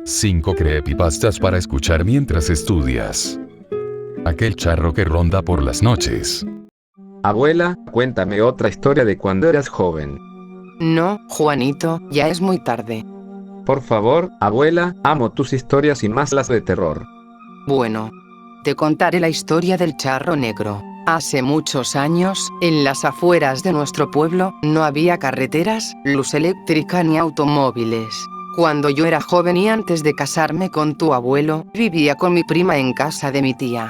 5 creepypastas para escuchar mientras estudias. Aquel charro que ronda por las noches. Abuela, cuéntame otra historia de cuando eras joven. No, Juanito, ya es muy tarde. Por favor, abuela, amo tus historias y más las de terror. Bueno, te contaré la historia del charro negro. Hace muchos años, en las afueras de nuestro pueblo, no había carreteras, luz eléctrica ni automóviles. Cuando yo era joven y antes de casarme con tu abuelo, vivía con mi prima en casa de mi tía.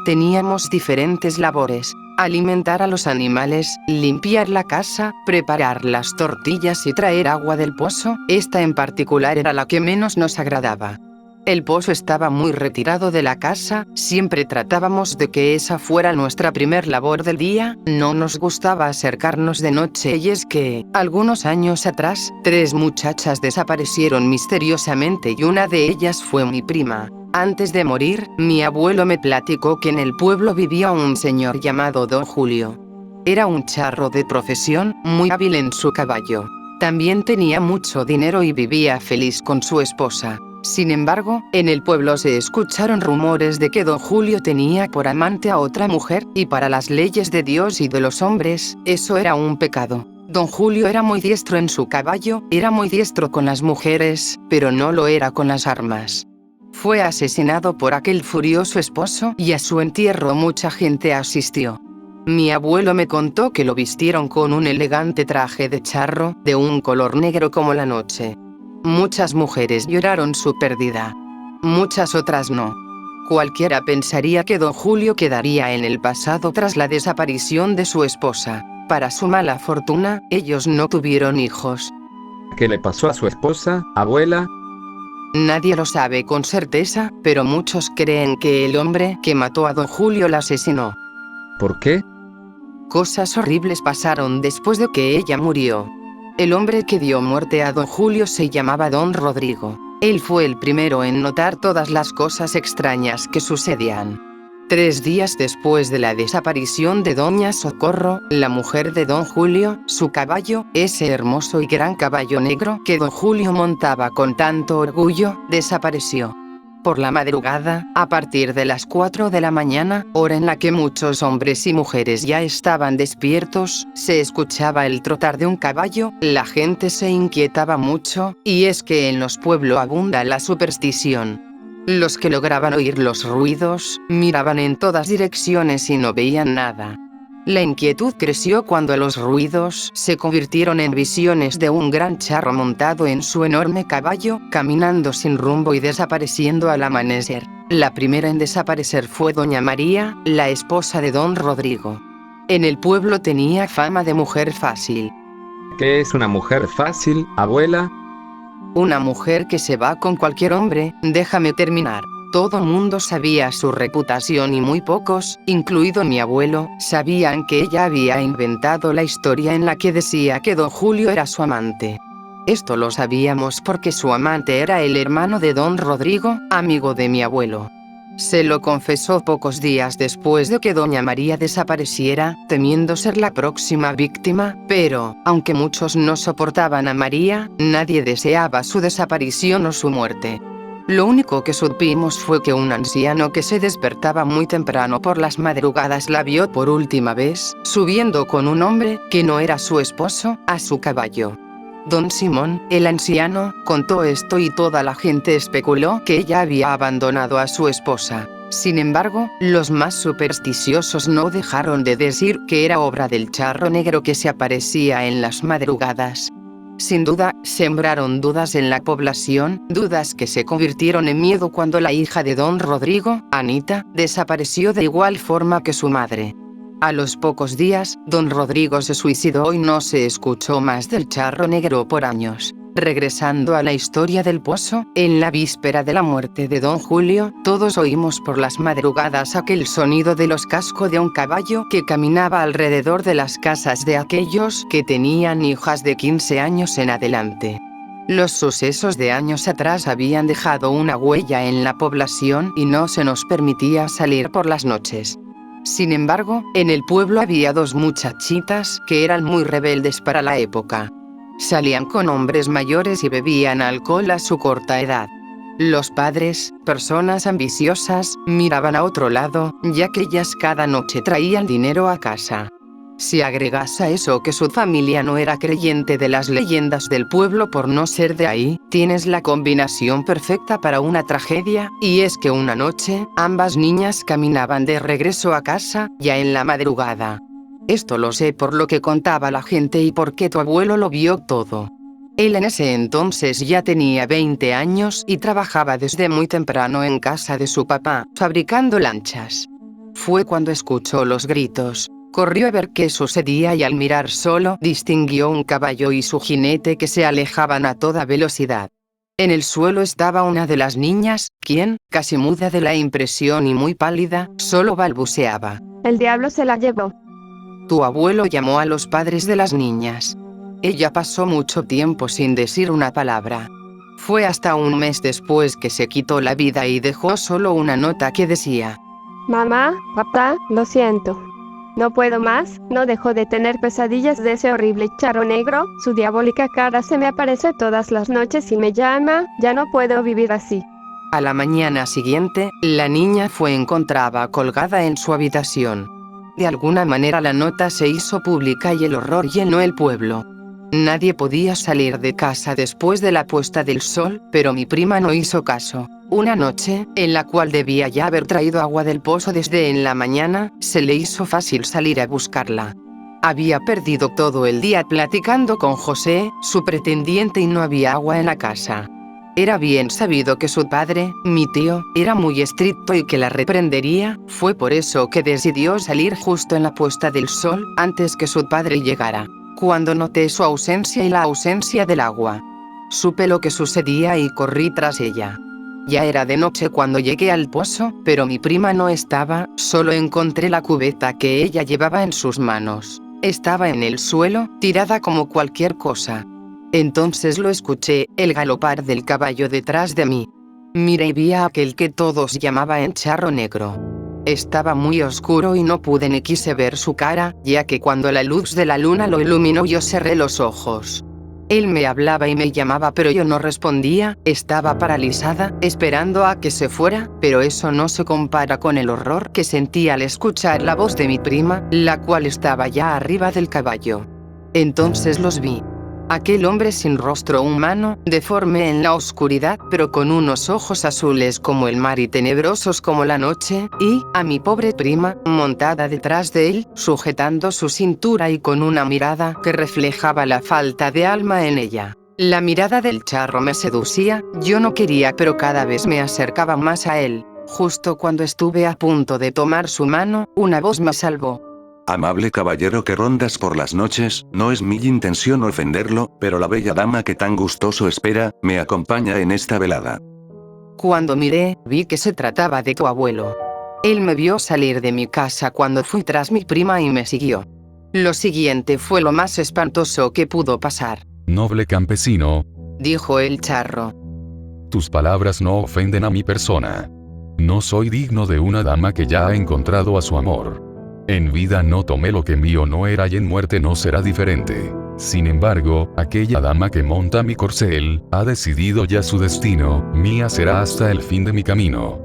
Teníamos diferentes labores: alimentar a los animales, limpiar la casa, preparar las tortillas y traer agua del pozo. Esta en particular era la que menos nos agradaba. El pozo estaba muy retirado de la casa, siempre tratábamos de que esa fuera nuestra primer labor del día, no nos gustaba acercarnos de noche y es que, algunos años atrás, 3 muchachas desaparecieron misteriosamente y una de ellas fue mi prima. Antes de morir, mi abuelo me platicó que en el pueblo vivía un señor llamado Don Julio. Era un charro de profesión, muy hábil en su caballo. También tenía mucho dinero y vivía feliz con su esposa. Sin embargo, en el pueblo se escucharon rumores de que Don Julio tenía por amante a otra mujer, y para las leyes de Dios y de los hombres, eso era un pecado. Don Julio era muy diestro en su caballo, era muy diestro con las mujeres, pero no lo era con las armas. Fue asesinado por aquel furioso esposo y a su entierro mucha gente asistió. Mi abuelo me contó que lo vistieron con un elegante traje de charro, de un color negro como la noche. Muchas mujeres lloraron su pérdida. Muchas otras no. Cualquiera pensaría que Don Julio quedaría en el pasado tras la desaparición de su esposa. Para su mala fortuna, ellos no tuvieron hijos. ¿Qué le pasó a su esposa, abuela? Nadie lo sabe con certeza, pero muchos creen que el hombre que mató a Don Julio la asesinó. ¿Por qué? Cosas horribles pasaron después de que ella murió. El hombre que dio muerte a Don Julio se llamaba Don Rodrigo. Él fue el primero en notar todas las cosas extrañas que sucedían. 3 días después de la desaparición de Doña Socorro, la mujer de Don Julio, su caballo, ese hermoso y gran caballo negro que Don Julio montaba con tanto orgullo, desapareció. Por la madrugada, a partir de las 4 de la mañana, hora en la que muchos hombres y mujeres ya estaban despiertos, se escuchaba el trotar de un caballo, la gente se inquietaba mucho, y es que en los pueblos abunda la superstición. Los que lograban oír los ruidos, miraban en todas direcciones y no veían nada. La inquietud creció cuando los ruidos se convirtieron en visiones de un gran charro montado en su enorme caballo, caminando sin rumbo y desapareciendo al amanecer. La primera en desaparecer fue Doña María, la esposa de Don Rodrigo. En el pueblo tenía fama de mujer fácil. ¿Qué es una mujer fácil, abuela? Una mujer que se va con cualquier hombre. Déjame terminar. Todo mundo sabía su reputación y muy pocos, incluido mi abuelo, sabían que ella había inventado la historia en la que decía que Don Julio era su amante. Esto lo sabíamos porque su amante era el hermano de Don Rodrigo, amigo de mi abuelo. Se lo confesó pocos días después de que Doña María desapareciera, temiendo ser la próxima víctima, pero, aunque muchos no soportaban a María, nadie deseaba su desaparición o su muerte. Lo único que supimos fue que un anciano que se despertaba muy temprano por las madrugadas la vio por última vez, subiendo con un hombre, que no era su esposo, a su caballo. Don Simón, el anciano, contó esto y toda la gente especuló que ella había abandonado a su esposa. Sin embargo, los más supersticiosos no dejaron de decir que era obra del charro negro que se aparecía en las madrugadas. Sin duda, sembraron dudas en la población, dudas que se convirtieron en miedo cuando la hija de Don Rodrigo, Anita, desapareció de igual forma que su madre. A los pocos días, Don Rodrigo se suicidó y no se escuchó más del charro negro por años. Regresando a la historia del pozo, en la víspera de la muerte de Don Julio, todos oímos por las madrugadas aquel sonido de los cascos de un caballo que caminaba alrededor de las casas de aquellos que tenían hijas de 15 años en adelante. Los sucesos de años atrás habían dejado una huella en la población y no se nos permitía salir por las noches. Sin embargo, en el pueblo había 2 muchachitas que eran muy rebeldes para la época. Salían con hombres mayores y bebían alcohol a su corta edad. Los padres, personas ambiciosas, miraban a otro lado, ya que ellas cada noche traían dinero a casa. Si agregas a eso que su familia no era creyente de las leyendas del pueblo por no ser de ahí, tienes la combinación perfecta para una tragedia, y es que una noche, ambas niñas caminaban de regreso a casa, ya en la madrugada. Esto lo sé por lo que contaba la gente y porque tu abuelo lo vio todo. Él en ese entonces ya tenía 20 años y trabajaba desde muy temprano en casa de su papá, fabricando lanchas. Fue cuando escuchó los gritos. Corrió a ver qué sucedía y al mirar solo distinguió un caballo y su jinete que se alejaban a toda velocidad. En el suelo estaba una de las niñas, quien, casi muda de la impresión y muy pálida, solo balbuceaba. El diablo se la llevó. Tu abuelo llamó a los padres de las niñas. Ella pasó mucho tiempo sin decir una palabra. Fue hasta un mes después que se quitó la vida y dejó solo una nota que decía: Mamá, papá, lo siento. No puedo más, no dejo de tener pesadillas de ese horrible charro negro, su diabólica cara se me aparece todas las noches y me llama, ya no puedo vivir así. A la mañana siguiente, la niña fue encontrada colgada en su habitación. De alguna manera la nota se hizo pública y el horror llenó el pueblo. Nadie podía salir de casa después de la puesta del sol, pero mi prima no hizo caso. Una noche, en la cual debía ya haber traído agua del pozo desde en la mañana, se le hizo fácil salir a buscarla. Había perdido todo el día platicando con José, su pretendiente, y no había agua en la casa. Era bien sabido que su padre, mi tío, era muy estricto y que la reprendería, fue por eso que decidió salir justo en la puesta del sol, antes que su padre llegara. Cuando noté su ausencia y la ausencia del agua, supe lo que sucedía y corrí tras ella. Ya era de noche cuando llegué al pozo, pero mi prima no estaba, solo encontré la cubeta que ella llevaba en sus manos. Estaba en el suelo, tirada como cualquier cosa. Entonces lo escuché, el galopar del caballo detrás de mí. Miré y vi a aquel que todos llamaban charro negro. Estaba muy oscuro y no pude ni quise ver su cara, ya que cuando la luz de la luna lo iluminó yo cerré los ojos. Él me hablaba y me llamaba pero yo no respondía, estaba paralizada, esperando a que se fuera, pero eso no se compara con el horror que sentí al escuchar la voz de mi prima, la cual estaba ya arriba del caballo. Entonces los vi. Aquel hombre sin rostro humano, deforme en la oscuridad, pero con unos ojos azules como el mar y tenebrosos como la noche, y, a mi pobre prima, montada detrás de él, sujetando su cintura y con una mirada que reflejaba la falta de alma en ella. La mirada del charro me seducía, yo no quería pero cada vez me acercaba más a él. Justo cuando estuve a punto de tomar su mano, una voz me salvó. Amable caballero que rondas por las noches, no es mi intención ofenderlo, pero la bella dama que tan gustoso espera, me acompaña en esta velada. Cuando miré, vi que se trataba de tu abuelo. Él me vio salir de mi casa cuando fui tras mi prima y me siguió. Lo siguiente fue lo más espantoso que pudo pasar. Noble campesino, dijo el charro. Tus palabras no ofenden a mi persona. No soy digno de una dama que ya ha encontrado a su amor. En vida no tomé lo que mío no era y en muerte no será diferente. Sin embargo, aquella dama que monta mi corcel, ha decidido ya su destino, mía será hasta el fin de mi camino.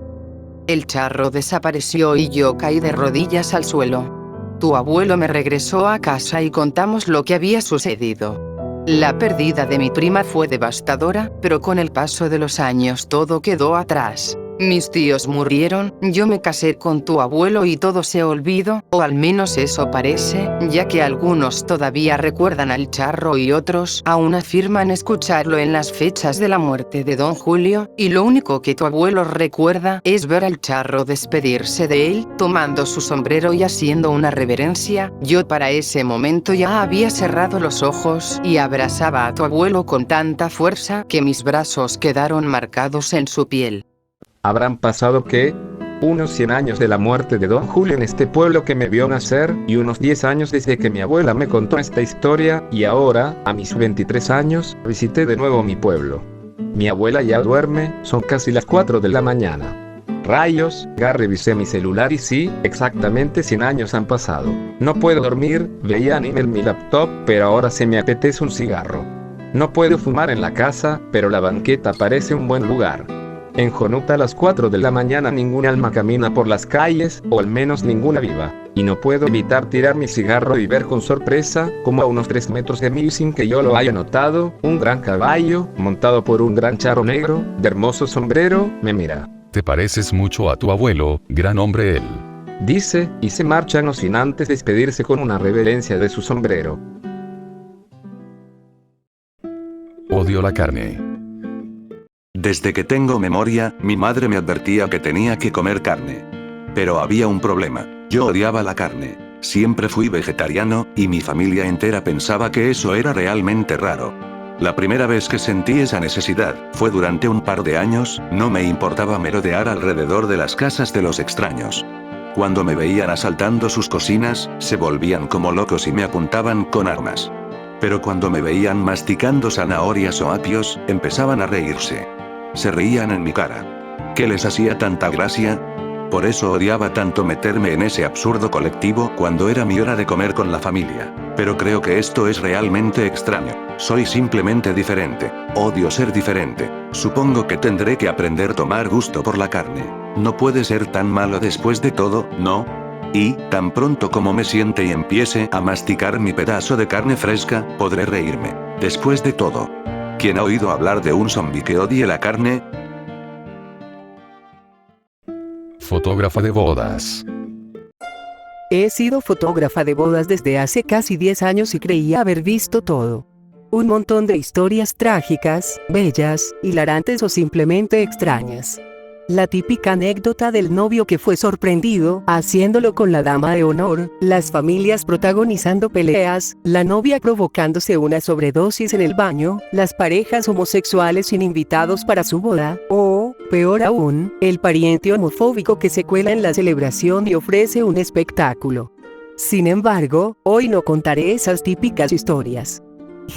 El charro desapareció y yo caí de rodillas al suelo. Tu abuelo me regresó a casa y contamos lo que había sucedido. La pérdida de mi prima fue devastadora, pero con el paso de los años todo quedó atrás. Mis tíos murieron, yo me casé con tu abuelo y todo se olvidó, o al menos eso parece, ya que algunos todavía recuerdan al charro y otros aún afirman escucharlo en las fechas de la muerte de don Julio, y lo único que tu abuelo recuerda es ver al charro despedirse de él, tomando su sombrero y haciendo una reverencia. Yo para ese momento ya había cerrado los ojos y abrazaba a tu abuelo con tanta fuerza que mis brazos quedaron marcados en su piel. Habrán pasado, ¿qué? Unos 100 años de la muerte de don Julio en este pueblo que me vio nacer, y unos 10 años desde que mi abuela me contó esta historia, y ahora, a mis 23 años, visité de nuevo mi pueblo. Mi abuela ya duerme, son casi las 4 de la mañana. Rayos, ya revisé mi celular y sí, exactamente 100 años han pasado. No puedo dormir, veía anime en mi laptop, pero ahora se me apetece un cigarro. No puedo fumar en la casa, pero la banqueta parece un buen lugar. En Jonuta a las 4 de la mañana ningún alma camina por las calles, o al menos ninguna viva. Y no puedo evitar tirar mi cigarro y ver con sorpresa, como a unos 3 metros de mí sin que yo lo haya notado, un gran caballo, montado por un gran charro negro, de hermoso sombrero, me mira. Te pareces mucho a tu abuelo, gran hombre él. Dice, y se marcha no sin antes despedirse con una reverencia de su sombrero. Odio la carne. Desde que tengo memoria, mi madre me advertía que tenía que comer carne. Pero había un problema. Yo odiaba la carne. Siempre fui vegetariano, y mi familia entera pensaba que eso era realmente raro. La primera vez que sentí esa necesidad, fue durante un par de años, no me importaba merodear alrededor de las casas de los extraños. Cuando me veían asaltando sus cocinas, se volvían como locos y me apuntaban con armas. Pero cuando me veían masticando zanahorias o apios, empezaban a reírse. Se reían en mi cara. ¿Qué les hacía tanta gracia? Por eso odiaba tanto meterme en ese absurdo colectivo cuando era mi hora de comer con la familia. Pero creo que esto es realmente extraño. Soy simplemente diferente. Odio ser diferente. Supongo que tendré que aprender a tomar gusto por la carne. No puede ser tan malo después de todo, ¿no? Y, tan pronto como me siente y empiece a masticar mi pedazo de carne fresca, podré reírme. Después de todo. ¿Quién ha oído hablar de un zombi que odie la carne? Fotógrafa de bodas. He sido fotógrafa de bodas desde hace casi 10 años y creía haber visto todo. Un montón de historias trágicas, bellas, hilarantes o simplemente extrañas. La típica anécdota del novio que fue sorprendido haciéndolo con la dama de honor, las familias protagonizando peleas, la novia provocándose una sobredosis en el baño, las parejas homosexuales sin invitados para su boda, o, peor aún, el pariente homofóbico que se cuela en la celebración y ofrece un espectáculo. Sin embargo, hoy no contaré esas típicas historias.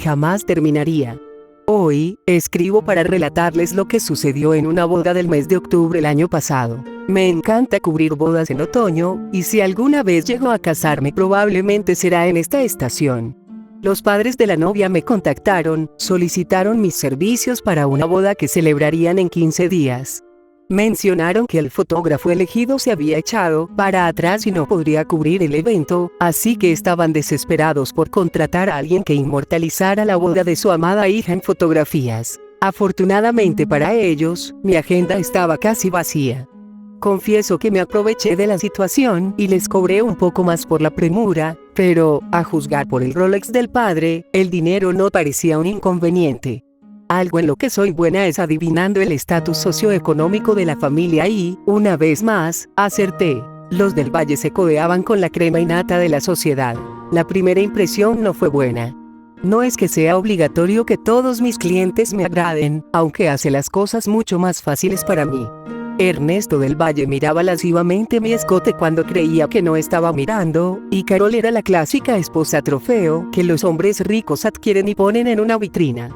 Jamás terminaría. Hoy, escribo para relatarles lo que sucedió en una boda del mes de octubre el año pasado. Me encanta cubrir bodas en otoño, y si alguna vez llego a casarme probablemente será en esta estación. Los padres de la novia me contactaron, solicitaron mis servicios para una boda que celebrarían en 15 días. Mencionaron que el fotógrafo elegido se había echado para atrás y no podría cubrir el evento, así que estaban desesperados por contratar a alguien que inmortalizara la boda de su amada hija en fotografías. Afortunadamente para ellos, mi agenda estaba casi vacía. Confieso que me aproveché de la situación y les cobré un poco más por la premura, pero, a juzgar por el Rolex del padre, el dinero no parecía un inconveniente. Algo en lo que soy buena es adivinando el estatus socioeconómico de la familia y, una vez más, acerté. Los del Valle se codeaban con la crema innata de la sociedad. La primera impresión no fue buena. No es que sea obligatorio que todos mis clientes me agraden, aunque hace las cosas mucho más fáciles para mí. Ernesto del Valle miraba lascivamente mi escote cuando creía que no estaba mirando, y Carol era la clásica esposa trofeo que los hombres ricos adquieren y ponen en una vitrina.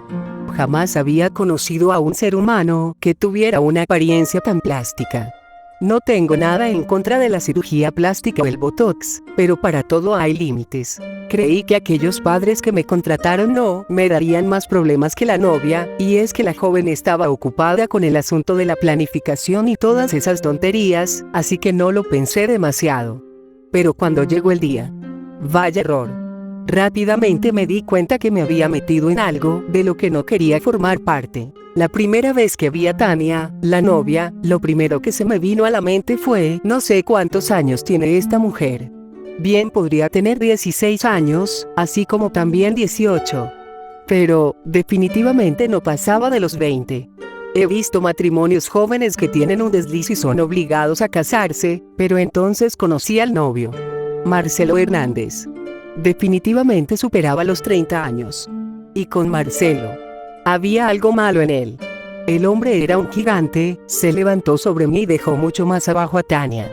Jamás había conocido a un ser humano que tuviera una apariencia tan plástica. No tengo nada en contra de la cirugía plástica o el botox, pero para todo hay límites. Creí que aquellos padres que me contrataron no me darían más problemas que la novia, y es que la joven estaba ocupada con el asunto de la planificación y todas esas tonterías, así que no lo pensé demasiado. Pero cuando llegó el día, vaya error. Rápidamente me di cuenta que me había metido en algo de lo que no quería formar parte. La primera vez que vi a Tania, la novia, lo primero que se me vino a la mente fue, no sé cuántos años tiene esta mujer. Bien podría tener 16 años, así como también 18. Pero, definitivamente no pasaba de los 20. He visto matrimonios jóvenes que tienen un desliz y son obligados a casarse, pero entonces conocí al novio. Marcelo Hernández. Definitivamente superaba los 30 años. Y con Marcelo, había algo malo en él. El hombre era un gigante, se levantó sobre mí y dejó mucho más abajo a Tania.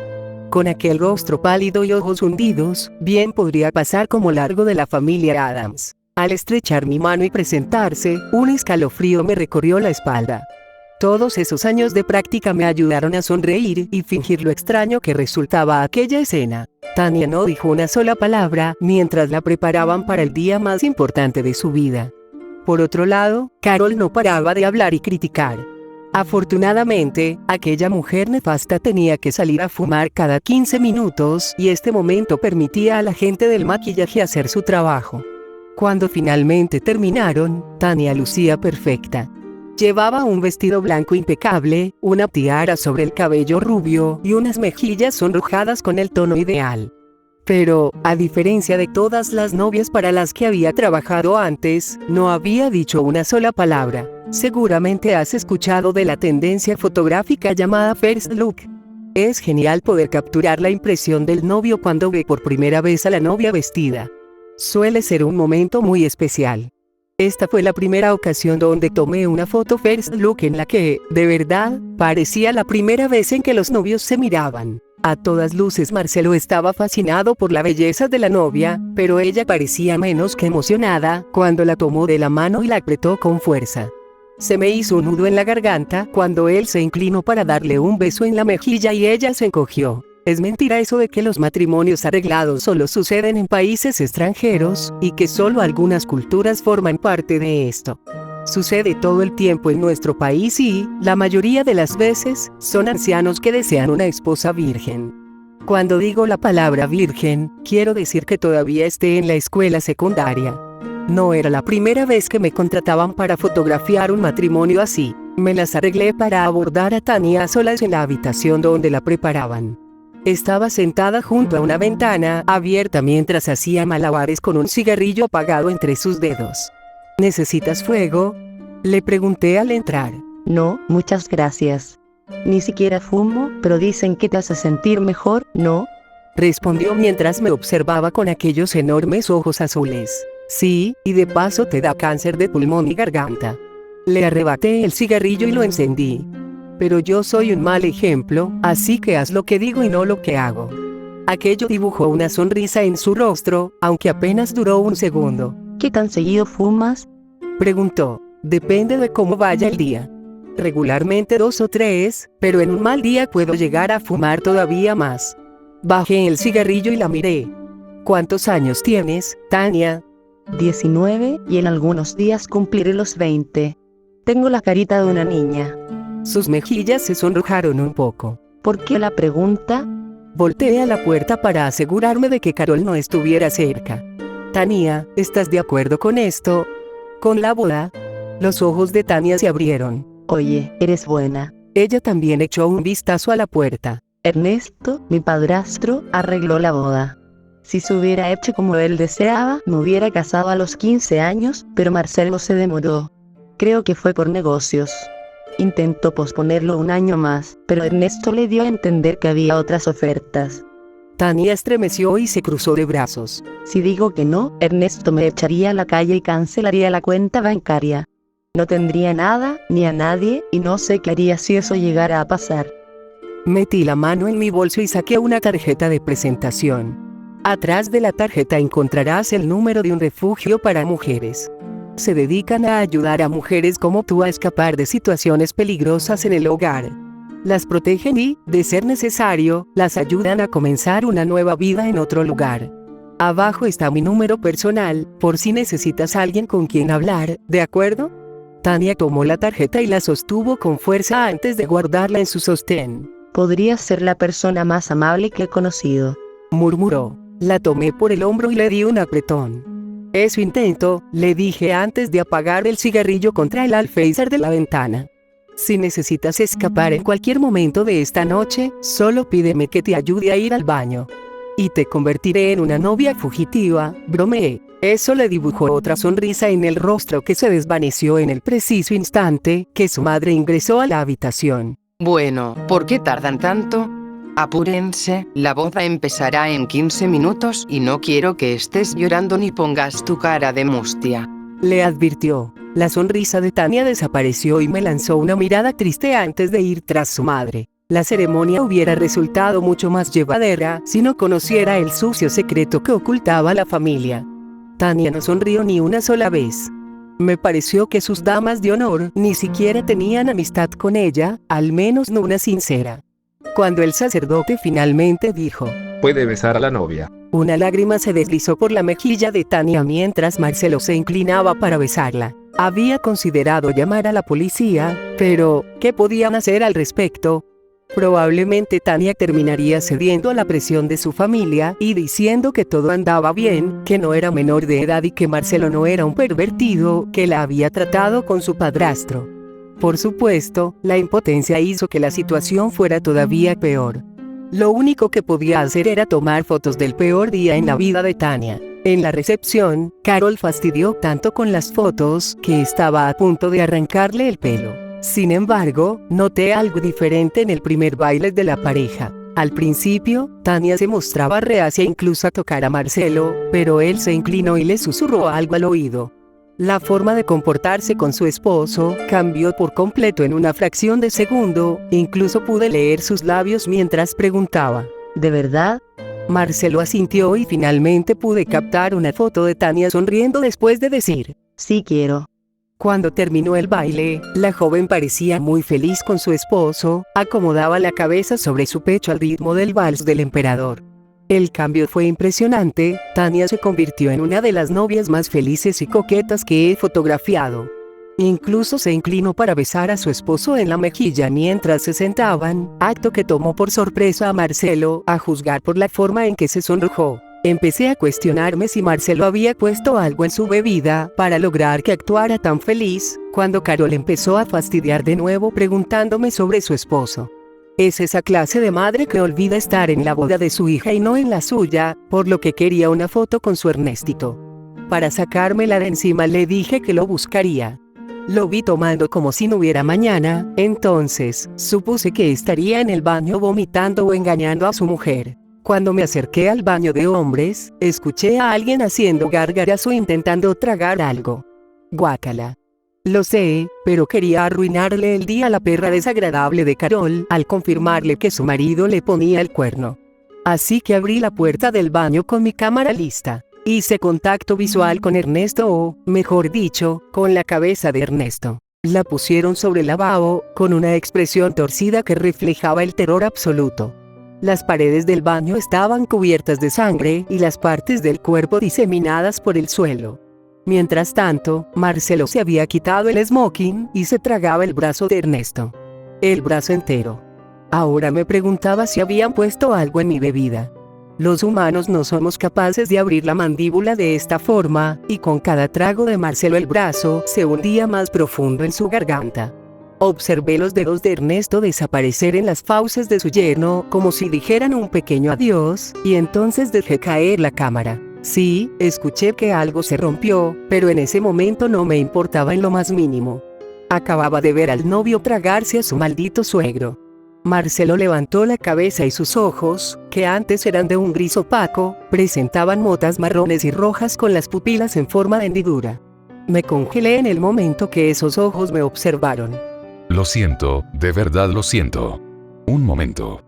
Con aquel rostro pálido y ojos hundidos, bien podría pasar como largo de la familia Adams. Al estrechar mi mano y presentarse, un escalofrío me recorrió la espalda. Todos esos años de práctica me ayudaron a sonreír y fingir lo extraño que resultaba aquella escena. Tania no dijo una sola palabra mientras la preparaban para el día más importante de su vida. Por otro lado, Carol no paraba de hablar y criticar. Afortunadamente, aquella mujer nefasta tenía que salir a fumar cada 15 minutos y este momento permitía a la gente del maquillaje hacer su trabajo. Cuando finalmente terminaron, Tania lucía perfecta. Llevaba un vestido blanco impecable, una tiara sobre el cabello rubio y unas mejillas sonrojadas con el tono ideal. Pero, a diferencia de todas las novias para las que había trabajado antes, no había dicho una sola palabra. Seguramente has escuchado de la tendencia fotográfica llamada First Look. Es genial poder capturar la impresión del novio cuando ve por primera vez a la novia vestida. Suele ser un momento muy especial. Esta fue la primera ocasión donde tomé una foto First Look en la que, de verdad, parecía la primera vez en que los novios se miraban. A todas luces Marcelo estaba fascinado por la belleza de la novia, pero ella parecía menos que emocionada cuando la tomó de la mano y la apretó con fuerza. Se me hizo un nudo en la garganta cuando él se inclinó para darle un beso en la mejilla y ella se encogió. Es mentira eso de que los matrimonios arreglados solo suceden en países extranjeros, y que solo algunas culturas forman parte de esto. Sucede todo el tiempo en nuestro país y, la mayoría de las veces, son ancianos que desean una esposa virgen. Cuando digo la palabra virgen, quiero decir que todavía esté en la escuela secundaria. No era la primera vez que me contrataban para fotografiar un matrimonio así. Me las arreglé para abordar a Tania a solas en la habitación donde la preparaban. Estaba sentada junto a una ventana abierta mientras hacía malabares con un cigarrillo apagado entre sus dedos. ¿Necesitas fuego?, le pregunté al entrar. No, muchas gracias. Ni siquiera fumo, pero dicen que te hace sentir mejor, ¿no? Respondió mientras me observaba con aquellos enormes ojos azules. Sí, y de paso te da cáncer de pulmón y garganta. Le arrebaté el cigarrillo y lo encendí. Pero yo soy un mal ejemplo, así que haz lo que digo y no lo que hago. Aquello dibujó una sonrisa en su rostro, aunque apenas duró un segundo. ¿Qué tan seguido fumas? Preguntó. Depende de cómo vaya el día. Regularmente 2 o 3, pero en un mal día puedo llegar a fumar todavía más. Bajé el cigarrillo y la miré. ¿Cuántos años tienes, Tania? 19, y en algunos días cumpliré los 20. Tengo la carita de una niña. Sus mejillas se sonrojaron un poco. ¿Por qué la pregunta? Volteé a la puerta para asegurarme de que Carol no estuviera cerca. Tania, ¿estás de acuerdo con esto? ¿Con la boda? Los ojos de Tania se abrieron. Oye, eres buena. Ella también echó un vistazo a la puerta. Ernesto, mi padrastro, arregló la boda. Si se hubiera hecho como él deseaba, me hubiera casado a los 15 años, pero Marcelo se demoró. Creo que fue por negocios. Intentó posponerlo un año más, pero Ernesto le dio a entender que había otras ofertas. Tania estremeció y se cruzó de brazos. Si digo que no, Ernesto me echaría a la calle y cancelaría la cuenta bancaria. No tendría nada, ni a nadie, y no sé qué haría si eso llegara a pasar. Metí la mano en mi bolso y saqué una tarjeta de presentación. Atrás de la tarjeta encontrarás el número de un refugio para mujeres. Se dedican a ayudar a mujeres como tú a escapar de situaciones peligrosas en el hogar. Las protegen y, de ser necesario, las ayudan a comenzar una nueva vida en otro lugar. Abajo está mi número personal, por si necesitas a alguien con quien hablar, ¿de acuerdo? Tania tomó la tarjeta y la sostuvo con fuerza antes de guardarla en su sostén. Podrías ser la persona más amable que he conocido, murmuró. La tomé por el hombro y le di un apretón. Eso intento, le dije antes de apagar el cigarrillo contra el alféizar de la ventana. Si necesitas escapar en cualquier momento de esta noche, solo pídeme que te ayude a ir al baño. Y te convertiré en una novia fugitiva, bromeé. Eso le dibujó otra sonrisa en el rostro que se desvaneció en el preciso instante que su madre ingresó a la habitación. Bueno, ¿por qué tardan tanto? Apúrense, la boda empezará en 15 minutos y no quiero que estés llorando ni pongas tu cara de mustia. Le advirtió. La sonrisa de Tania desapareció y me lanzó una mirada triste antes de ir tras su madre. La ceremonia hubiera resultado mucho más llevadera si no conociera el sucio secreto que ocultaba la familia. Tania no sonrió ni una sola vez. Me pareció que sus damas de honor ni siquiera tenían amistad con ella, al menos no una sincera. Cuando el sacerdote finalmente dijo, puede besar a la novia. Una lágrima se deslizó por la mejilla de Tania mientras Marcelo se inclinaba para besarla. Había considerado llamar a la policía, pero ¿qué podían hacer al respecto? Probablemente Tania terminaría cediendo a la presión de su familia y diciendo que todo andaba bien, que no era menor de edad y que Marcelo no era un pervertido, que la había tratado con su padrastro. Por supuesto, la impotencia hizo que la situación fuera todavía peor. Lo único que podía hacer era tomar fotos del peor día en la vida de Tania. En la recepción, Carol fastidió tanto con las fotos que estaba a punto de arrancarle el pelo. Sin embargo, noté algo diferente en el primer baile de la pareja. Al principio, Tania se mostraba reacia incluso a tocar a Marcelo, pero él se inclinó y le susurró algo al oído. La forma de comportarse con su esposo cambió por completo en una fracción de segundo, incluso pude leer sus labios mientras preguntaba. ¿De verdad? Marcelo asintió y finalmente pude captar una foto de Tania sonriendo después de decir, Sí quiero. Cuando terminó el baile, la joven parecía muy feliz con su esposo, acomodaba la cabeza sobre su pecho al ritmo del vals del emperador. El cambio fue impresionante, Tania se convirtió en una de las novias más felices y coquetas que he fotografiado. Incluso se inclinó para besar a su esposo en la mejilla mientras se sentaban, acto que tomó por sorpresa a Marcelo, a juzgar por la forma en que se sonrojó. Empecé a cuestionarme si Marcelo había puesto algo en su bebida para lograr que actuara tan feliz, cuando Carol empezó a fastidiar de nuevo preguntándome sobre su esposo. Es esa clase de madre que olvida estar en la boda de su hija y no en la suya, por lo que quería una foto con su Ernestito. Para sacármela de encima le dije que lo buscaría. Lo vi tomando como si no hubiera mañana, entonces, supuse que estaría en el baño vomitando o engañando a su mujer. Cuando me acerqué al baño de hombres, escuché a alguien haciendo gárgaras o intentando tragar algo. Guácala. Lo sé, pero quería arruinarle el día a la perra desagradable de Carol al confirmarle que su marido le ponía el cuerno. Así que abrí la puerta del baño con mi cámara lista. Hice contacto visual con Ernesto o, mejor dicho, con la cabeza de Ernesto. La pusieron sobre el lavabo, con una expresión torcida que reflejaba el terror absoluto. Las paredes del baño estaban cubiertas de sangre y las partes del cuerpo diseminadas por el suelo. Mientras tanto, Marcelo se había quitado el smoking y se tragaba el brazo de Ernesto. El brazo entero. Ahora me preguntaba si habían puesto algo en mi bebida. Los humanos no somos capaces de abrir la mandíbula de esta forma, y con cada trago de Marcelo el brazo se hundía más profundo en su garganta. Observé los dedos de Ernesto desaparecer en las fauces de su yerno como si dijeran un pequeño adiós, y entonces dejé caer la cámara. Sí, escuché que algo se rompió, pero en ese momento no me importaba en lo más mínimo. Acababa de ver al novio tragarse a su maldito suegro. Marcelo levantó la cabeza y sus ojos, que antes eran de un gris opaco, presentaban motas marrones y rojas con las pupilas en forma de hendidura. Me congelé en el momento que esos ojos me observaron. Lo siento, de verdad lo siento. Un momento.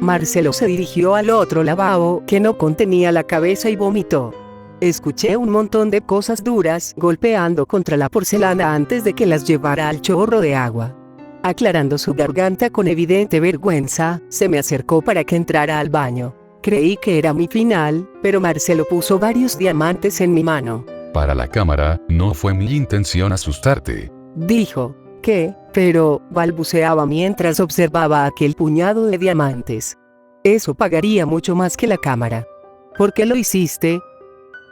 Marcelo se dirigió al otro lavabo que no contenía la cabeza y vomitó. Escuché un montón de cosas duras golpeando contra la porcelana antes de que las llevara al chorro de agua. Aclarando su garganta con evidente vergüenza, se me acercó para que entrara al baño. Creí que era mi final, pero Marcelo puso varios diamantes en mi mano. Para la cámara, no fue mi intención asustarte. Dijo. ¿Qué? Pero, balbuceaba mientras observaba aquel puñado de diamantes. Eso pagaría mucho más que la cámara. ¿Por qué lo hiciste?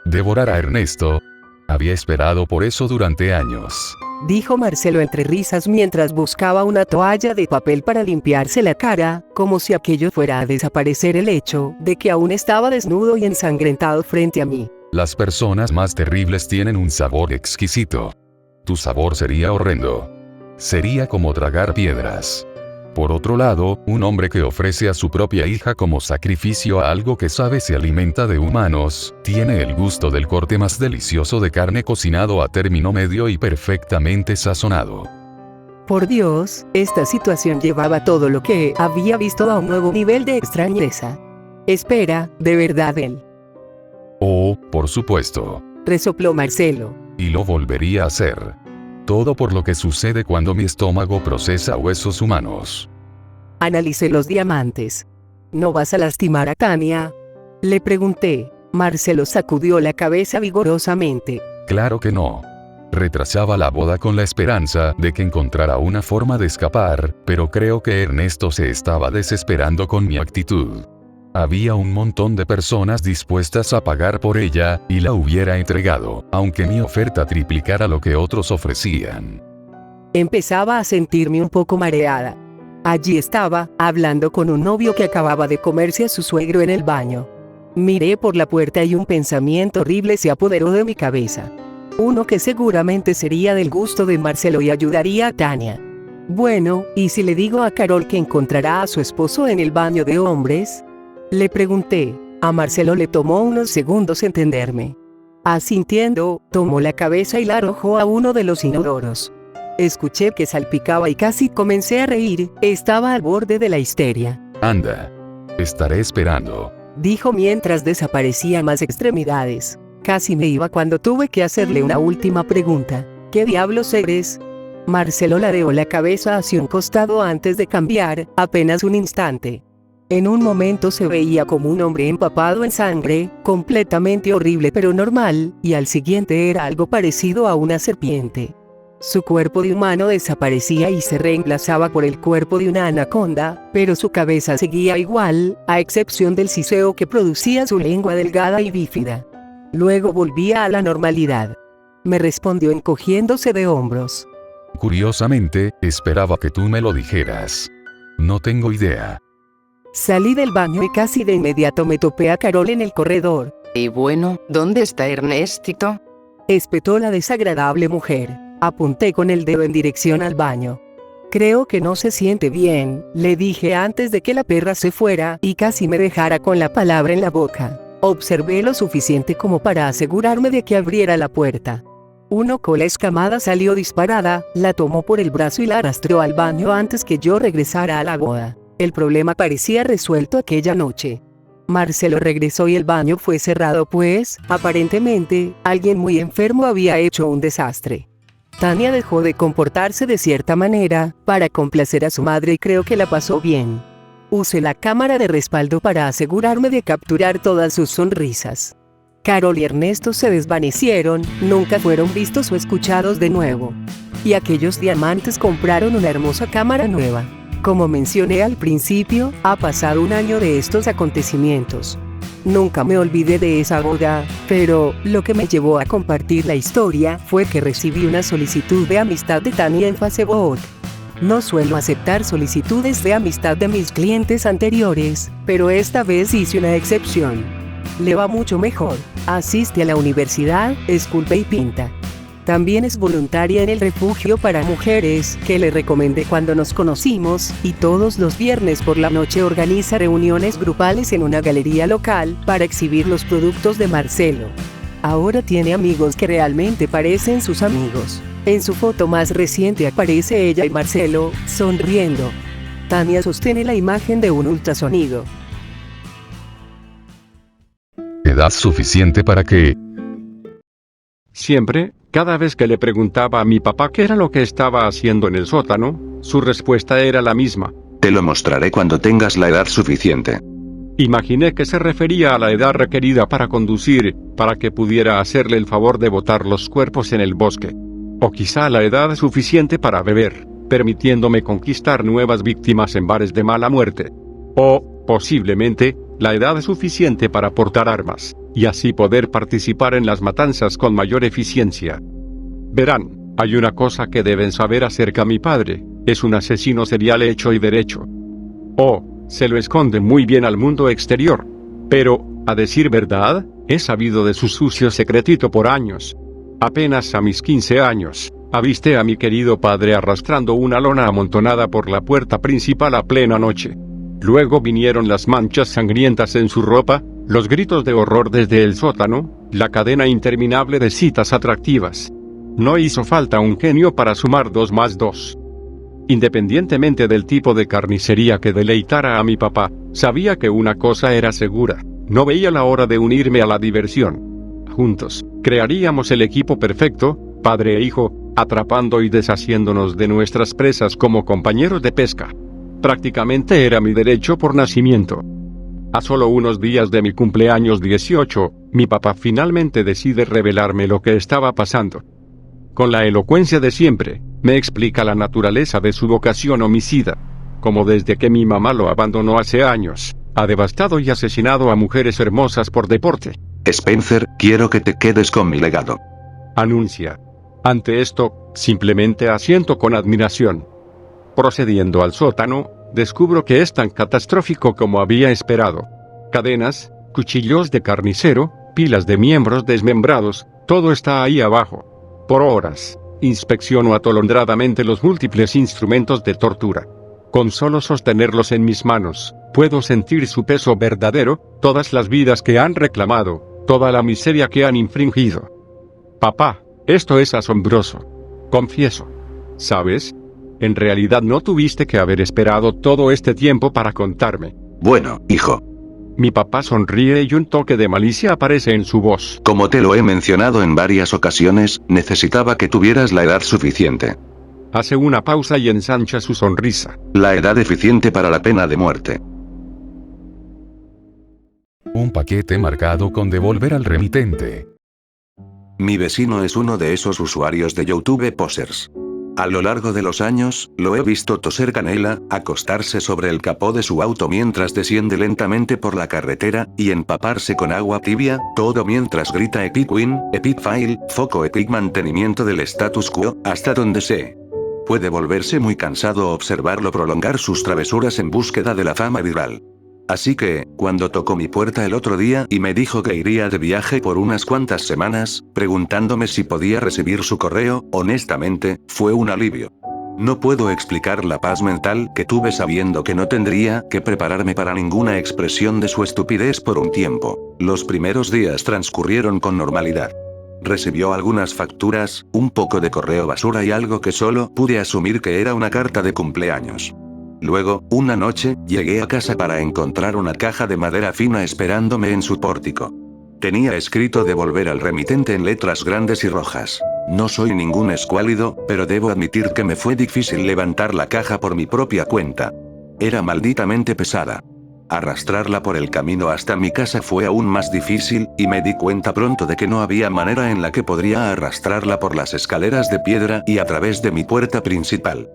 Devorar a Ernesto. Había esperado por eso durante años. Dijo Marcelo entre risas mientras buscaba una toalla de papel para limpiarse la cara, como si aquello fuera a desaparecer el hecho de que aún estaba desnudo y ensangrentado frente a mí. Las personas más terribles tienen un sabor exquisito. Tu sabor sería horrendo. Sería como tragar piedras. Por otro lado, un hombre que ofrece a su propia hija como sacrificio a algo que sabe se alimenta de humanos, tiene el gusto del corte más delicioso de carne cocinado a término medio y perfectamente sazonado. Por Dios, esta situación llevaba todo lo que había visto a un nuevo nivel de extrañeza. Espera, ¿de verdad él? Oh, por supuesto. Resopló Marcelo. Y lo volvería a hacer. Todo por lo que sucede cuando mi estómago procesa huesos humanos. Analicé los diamantes. ¿No vas a lastimar a Tania?, le pregunté. Marcelo sacudió la cabeza vigorosamente. Claro que no. Retrasaba la boda con la esperanza de que encontrara una forma de escapar, pero creo que Ernesto se estaba desesperando con mi actitud. Había un montón de personas dispuestas a pagar por ella, y la hubiera entregado, aunque mi oferta triplicara lo que otros ofrecían. Empezaba a sentirme un poco mareada. Allí estaba, hablando con un novio que acababa de comerse a su suegro en el baño. Miré por la puerta y un pensamiento horrible se apoderó de mi cabeza. Uno que seguramente sería del gusto de Marcelo y ayudaría a Tania. Bueno, ¿y si le digo a Carol que encontrará a su esposo en el baño de hombres?, le pregunté. A Marcelo le tomó unos segundos entenderme. Asintiendo, tomó la cabeza y la arrojó a uno de los inodoros. Escuché que salpicaba y casi comencé a reír. Estaba al borde de la histeria. Anda. Estaré esperando, dijo mientras desaparecía más extremidades. Casi me iba cuando tuve que hacerle una última pregunta. ¿Qué diablos eres? Marcelo ladeó la cabeza hacia un costado antes de cambiar, apenas un instante. En un momento se veía como un hombre empapado en sangre, completamente horrible pero normal, y al siguiente era algo parecido a una serpiente. Su cuerpo de humano desaparecía y se reemplazaba por el cuerpo de una anaconda, pero su cabeza seguía igual, a excepción del siseo que producía su lengua delgada y bífida. Luego volvía a la normalidad. Me respondió encogiéndose de hombros. Curiosamente, esperaba que tú me lo dijeras. No tengo idea. Salí del baño y casi de inmediato me topé a Carol en el corredor. Y bueno, ¿dónde está Ernestito? Espetó la desagradable mujer. Apunté con el dedo en dirección al baño. Creo que no se siente bien, le dije antes de que la perra se fuera y casi me dejara con la palabra en la boca. Observé lo suficiente como para asegurarme de que abriera la puerta. Uno cola escamada salió disparada, la tomó por el brazo y la arrastró al baño antes que yo regresara a la boda. El problema parecía resuelto aquella noche. Marcelo regresó y el baño fue cerrado pues, aparentemente, alguien muy enfermo había hecho un desastre. Tania dejó de comportarse de cierta manera, para complacer a su madre y creo que la pasó bien. Usé la cámara de respaldo para asegurarme de capturar todas sus sonrisas. Carol y Ernesto se desvanecieron, nunca fueron vistos o escuchados de nuevo. Y aquellos diamantes compraron una hermosa cámara nueva. Como mencioné al principio, ha pasado un año de estos acontecimientos. Nunca me olvidé de esa boda, pero lo que me llevó a compartir la historia fue que recibí una solicitud de amistad de Tania en Facebook. No suelo aceptar solicitudes de amistad de mis clientes anteriores, pero esta vez hice una excepción. Le va mucho mejor, asiste a la universidad, esculpe y pinta. También es voluntaria en el refugio para mujeres, que le recomendé cuando nos conocimos, y todos los viernes por la noche organiza reuniones grupales en una galería local, para exhibir los productos de Marcelo. Ahora tiene amigos que realmente parecen sus amigos. En su foto más reciente aparece ella y Marcelo, sonriendo. Tania sostiene la imagen de un ultrasonido. ¿Edad suficiente para qué? Siempre, cada vez que le preguntaba a mi papá qué era lo que estaba haciendo en el sótano, su respuesta era la misma. Te lo mostraré cuando tengas la edad suficiente. Imaginé que se refería a la edad requerida para conducir, para que pudiera hacerle el favor de botar los cuerpos en el bosque. O quizá la edad suficiente para beber, permitiéndome conquistar nuevas víctimas en bares de mala muerte. O, posiblemente, la edad suficiente para portar armas, y así poder participar en las matanzas con mayor eficiencia. Verán, hay una cosa que deben saber acerca de mi padre, es un asesino serial hecho y derecho. Se lo esconde muy bien al mundo exterior. Pero, a decir verdad, he sabido de su sucio secretito por años. Apenas a mis 15 años, avisté a mi querido padre arrastrando una lona amontonada por la puerta principal a plena noche. Luego vinieron las manchas sangrientas en su ropa, los gritos de horror desde el sótano, la cadena interminable de citas atractivas. No hizo falta un genio para sumar 2 más 2. Independientemente del tipo de carnicería que deleitara a mi papá, sabía que una cosa era segura: no veía la hora de unirme a la diversión. Juntos, crearíamos el equipo perfecto, padre e hijo, atrapando y deshaciéndonos de nuestras presas como compañeros de pesca. Prácticamente era mi derecho por nacimiento. A solo unos días de mi cumpleaños 18, mi papá finalmente decide revelarme lo que estaba pasando. Con la elocuencia de siempre, me explica la naturaleza de su vocación homicida, como desde que mi mamá lo abandonó hace años, ha devastado y asesinado a mujeres hermosas por deporte. Spencer, quiero que te quedes con mi legado. Anuncia. Ante esto, simplemente asiento con admiración. Procediendo al sótano, descubro que es tan catastrófico como había esperado. Cadenas, cuchillos de carnicero, pilas de miembros desmembrados, todo está ahí abajo. Por horas, inspecciono atolondradamente los múltiples instrumentos de tortura. Con solo sostenerlos en mis manos, puedo sentir su peso verdadero, todas las vidas que han reclamado, toda la miseria que han infringido. Papá, esto es asombroso. Confieso. ¿Sabes? En realidad no tuviste que haber esperado todo este tiempo para contarme. Bueno, hijo. Mi papá sonríe y un toque de malicia aparece en su voz. Como te lo he mencionado en varias ocasiones, necesitaba que tuvieras la edad suficiente. Hace una pausa y ensancha su sonrisa. La edad eficiente para la pena de muerte. Un paquete marcado con devolver al remitente. Mi vecino es uno de esos usuarios de YouTube posers. A lo largo de los años, lo he visto toser canela, acostarse sobre el capó de su auto mientras desciende lentamente por la carretera, y empaparse con agua tibia, todo mientras grita Epic Win, Epic Fail, foco Epic mantenimiento del status quo, hasta donde sé. Puede volverse muy cansado observarlo prolongar sus travesuras en búsqueda de la fama viral. Así que, cuando tocó mi puerta el otro día y me dijo que iría de viaje por unas cuantas semanas, preguntándome si podía recibir su correo, honestamente, fue un alivio. No puedo explicar la paz mental que tuve sabiendo que no tendría que prepararme para ninguna expresión de su estupidez por un tiempo. Los primeros días transcurrieron con normalidad. Recibió algunas facturas, un poco de correo basura y algo que solo pude asumir que era una carta de cumpleaños. Luego, una noche, llegué a casa para encontrar una caja de madera fina esperándome en su pórtico. Tenía escrito devolver al remitente en letras grandes y rojas. No soy ningún escuálido, pero debo admitir que me fue difícil levantar la caja por mi propia cuenta. Era malditamente pesada. Arrastrarla por el camino hasta mi casa fue aún más difícil, y me di cuenta pronto de que no había manera en la que podría arrastrarla por las escaleras de piedra y a través de mi puerta principal.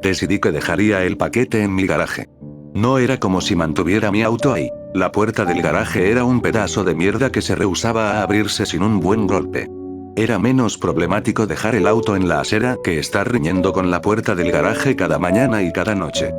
Decidí que dejaría el paquete en mi garaje. No era como si mantuviera mi auto ahí. La puerta del garaje era un pedazo de mierda que se rehusaba a abrirse sin un buen golpe. Era menos problemático dejar el auto en la acera que estar riñendo con la puerta del garaje cada mañana y cada noche.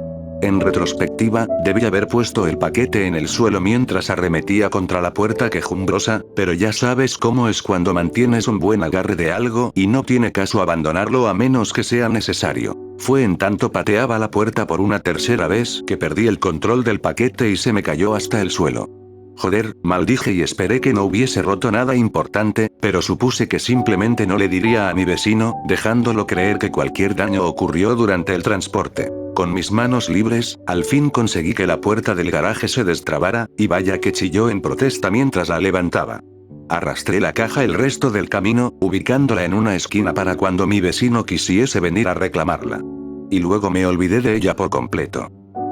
En retrospectiva, debí haber puesto el paquete en el suelo mientras arremetía contra la puerta quejumbrosa, pero ya sabes cómo es cuando mantienes un buen agarre de algo y no tiene caso abandonarlo a menos que sea necesario. Fue en tanto pateaba la puerta por una tercera vez que perdí el control del paquete y se me cayó hasta el suelo. Joder, maldije y esperé que no hubiese roto nada importante, pero supuse que simplemente no le diría a mi vecino, dejándolo creer que cualquier daño ocurrió durante el transporte. Con mis manos libres, al fin conseguí que la puerta del garaje se destrabara, y vaya que chilló en protesta mientras la levantaba. Arrastré la caja el resto del camino, ubicándola en una esquina para cuando mi vecino quisiese venir a reclamarla. Y luego me olvidé de ella por completo.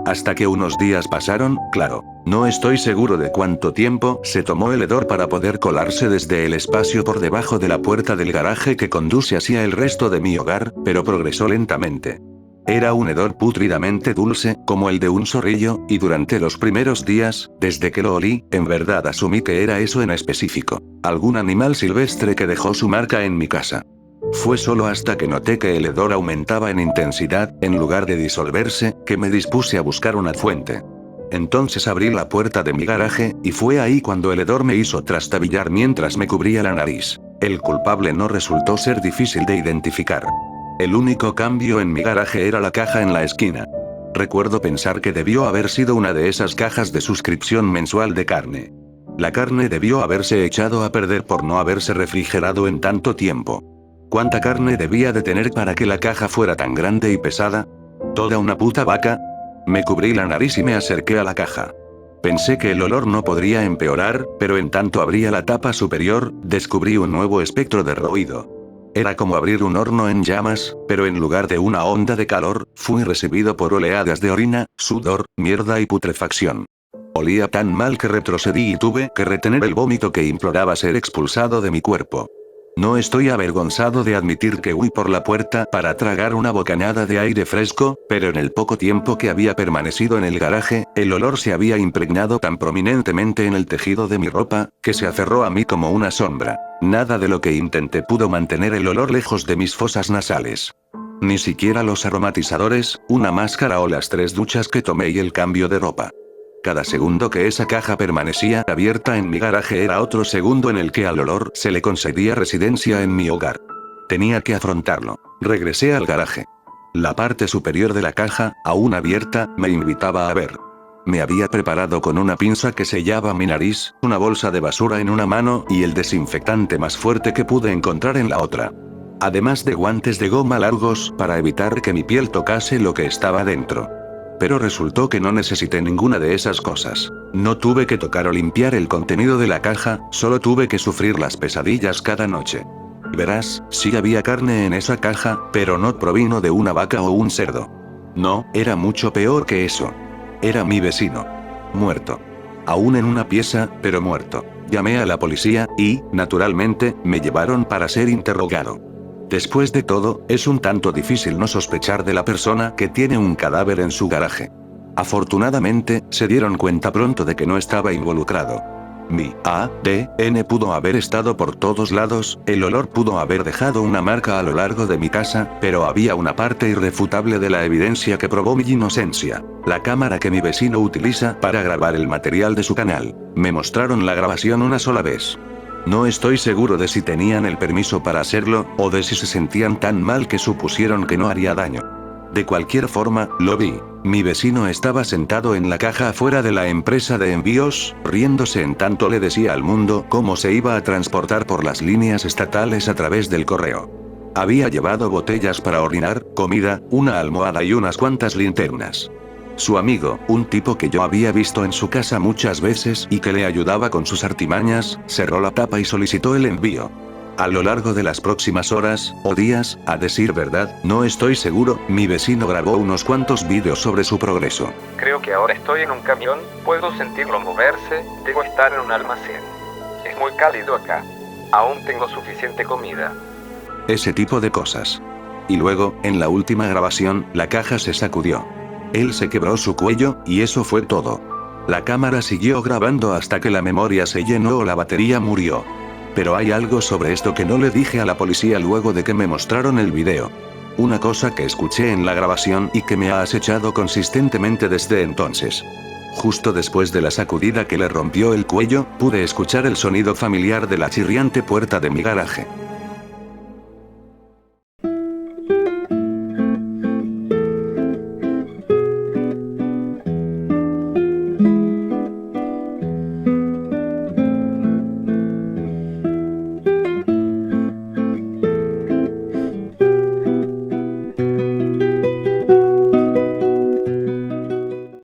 Hasta que unos días pasaron, claro. No estoy seguro de cuánto tiempo se tomó el hedor para poder colarse desde el espacio por debajo de la puerta del garaje que conduce hacia el resto de mi hogar, pero progresó lentamente. Era un hedor pútridamente dulce, como el de un zorrillo, y durante los primeros días, desde que lo olí, en verdad asumí que era eso en específico. Algún animal silvestre que dejó su marca en mi casa. Fue solo hasta que noté que el hedor aumentaba en intensidad, en lugar de disolverse, que me dispuse a buscar una fuente. Entonces abrí la puerta de mi garaje, y fue ahí cuando el hedor me hizo trastabillar mientras me cubría la nariz. El culpable no resultó ser difícil de identificar. El único cambio en mi garaje era la caja en la esquina. Recuerdo pensar que debió haber sido una de esas cajas de suscripción mensual de carne. La carne debió haberse echado a perder por no haberse refrigerado en tanto tiempo. ¿Cuánta carne debía de tener para que la caja fuera tan grande y pesada? ¿Toda una puta vaca? Me cubrí la nariz y me acerqué a la caja. Pensé que el olor no podría empeorar, pero en tanto abría la tapa superior, descubrí un nuevo espectro de ruido. Era como abrir un horno en llamas, pero en lugar de una onda de calor, fui recibido por oleadas de orina, sudor, mierda y putrefacción. Olía tan mal que retrocedí y tuve que retener el vómito que imploraba ser expulsado de mi cuerpo. No estoy avergonzado de admitir que huí por la puerta para tragar una bocanada de aire fresco, pero en el poco tiempo que había permanecido en el garaje, el olor se había impregnado tan prominentemente en el tejido de mi ropa, que se aferró a mí como una sombra. Nada de lo que intenté pudo mantener el olor lejos de mis fosas nasales. Ni siquiera los aromatizadores, una máscara o las 3 duchas que tomé y el cambio de ropa. Cada segundo que esa caja permanecía abierta en mi garaje era otro segundo en el que al olor se le concedía residencia en mi hogar. Tenía que afrontarlo. Regresé al garaje. La parte superior de la caja, aún abierta, me invitaba a ver. Me había preparado con una pinza que sellaba mi nariz, una bolsa de basura en una mano y el desinfectante más fuerte que pude encontrar en la otra. Además de guantes de goma largos para evitar que mi piel tocase lo que estaba dentro. Pero resultó que no necesité ninguna de esas cosas. No tuve que tocar o limpiar el contenido de la caja, solo tuve que sufrir las pesadillas cada noche. Verás, sí había carne en esa caja, pero no provino de una vaca o un cerdo. No, era mucho peor que eso. Era mi vecino. Muerto. Aún en una pieza, pero muerto. Llamé a la policía, y, naturalmente, me llevaron para ser interrogado. Después de todo, es un tanto difícil no sospechar de la persona que tiene un cadáver en su garaje. Afortunadamente, se dieron cuenta pronto de que no estaba involucrado. Mi ADN pudo haber estado por todos lados, el olor pudo haber dejado una marca a lo largo de mi casa, pero había una parte irrefutable de la evidencia que probó mi inocencia. La cámara que mi vecino utiliza para grabar el material de su canal. Me mostraron la grabación una sola vez. No estoy seguro de si tenían el permiso para hacerlo, o de si se sentían tan mal que supusieron que no haría daño. De cualquier forma, lo vi. Mi vecino estaba sentado en la caja afuera de la empresa de envíos, riéndose en tanto le decía al mundo cómo se iba a transportar por las líneas estatales a través del correo. Había llevado botellas para orinar, comida, una almohada y unas cuantas linternas. Su amigo, un tipo que yo había visto en su casa muchas veces y que le ayudaba con sus artimañas, cerró la tapa y solicitó el envío. A lo largo de las próximas horas, o días, a decir verdad, no estoy seguro, mi vecino grabó unos cuantos vídeos sobre su progreso. Creo que ahora estoy en un camión, puedo sentirlo moverse, debo estar en un almacén. Es muy cálido acá. Aún tengo suficiente comida. Ese tipo de cosas. Y luego, en la última grabación, la caja se sacudió. Él se quebró su cuello, y eso fue todo. La cámara siguió grabando hasta que la memoria se llenó o la batería murió. Pero hay algo sobre esto que no le dije a la policía luego de que me mostraron el video. Una cosa que escuché en la grabación y que me ha acechado consistentemente desde entonces. Justo después de la sacudida que le rompió el cuello, pude escuchar el sonido familiar de la chirriante puerta de mi garaje.